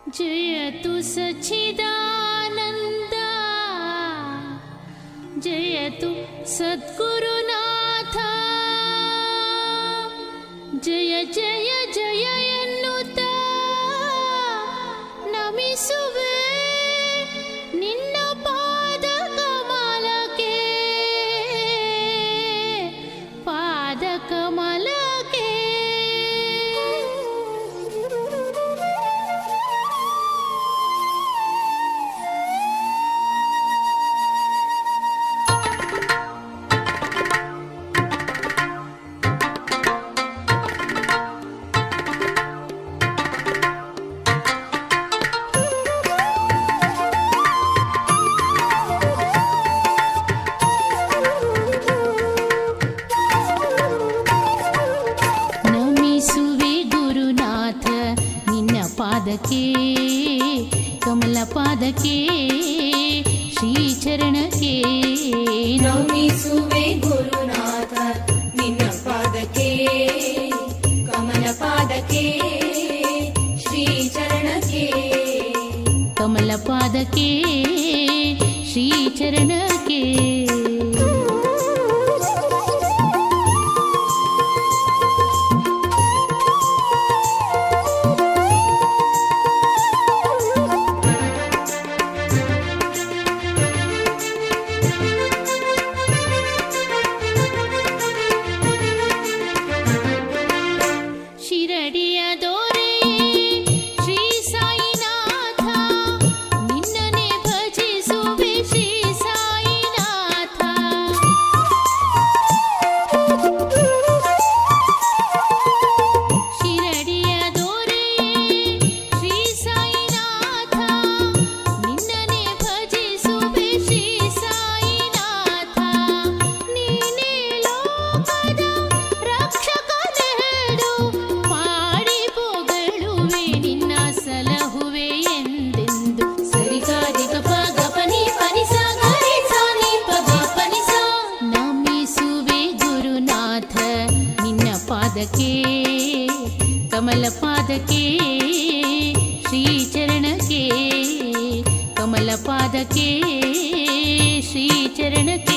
जयतु सच्चिदानन्द जयतु सद्गुरुनाथ जय जय जय ಎನ್ನುತ್ತ ನಮಿಸುವೆ ನಿನ್ನ ಪಾದ ಕಮಲಕ್ಕೆ ಪಾದ ಕಮಲಕ್ಕೆ ಪಾದಕ್ಕೆ ಕಮಲ ಪಾದಕ್ಕೆ ಶ್ರೀಚರಣಕ್ಕೆ ನಮಿಸುವೆ ಗುರುನಾಥ ನಿನ್ನ ಪಾದಕ್ಕೆ ಕಮಲ ಪಾದಕ್ಕೆ ಶ್ರೀಚರಣಕ್ಕೆ ಕಮಲ ಪಾದಕ್ಕೆ ಶ್ರೀಚರಣಕ್ಕೆ ಕಮಲ ಪಾದಕ್ಕೆ ಶ್ರೀಚರಣಕ್ಕೆ ಕಮಲ ಪಾದಕ್ಕೆ ಶ್ರೀಚರಣಕ್ಕೆ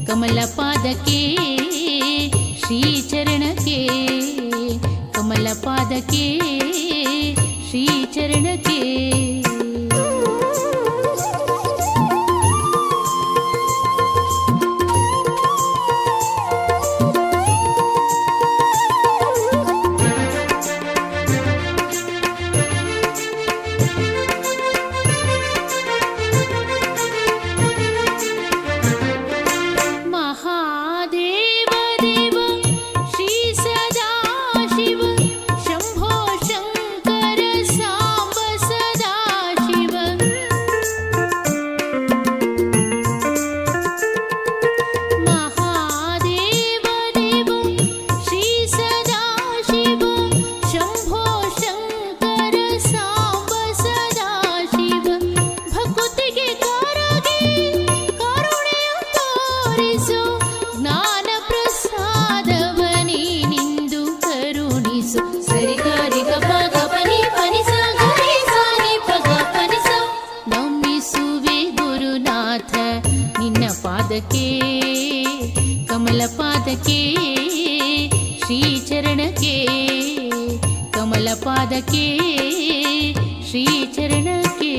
ಕಮಲ ಪಾದಕ್ಕೆ ಶ್ರೀಚರಣಕ್ಕೆ ಕಮಲ ಪಾದಕ್ಕೆ ಶ್ರೀಚರಣಕ್ಕೆ शंभो शंकर सांब सदा ಪಾದಕ್ಕೆ ಕಮಲ ಪಾದಕ್ಕೆ ಶ್ರೀ ಚರಣಕ್ಕೆ ಕಮಲ ಪಾದಕ್ಕೆ ಶ್ರೀ ಚರಣಕ್ಕೆ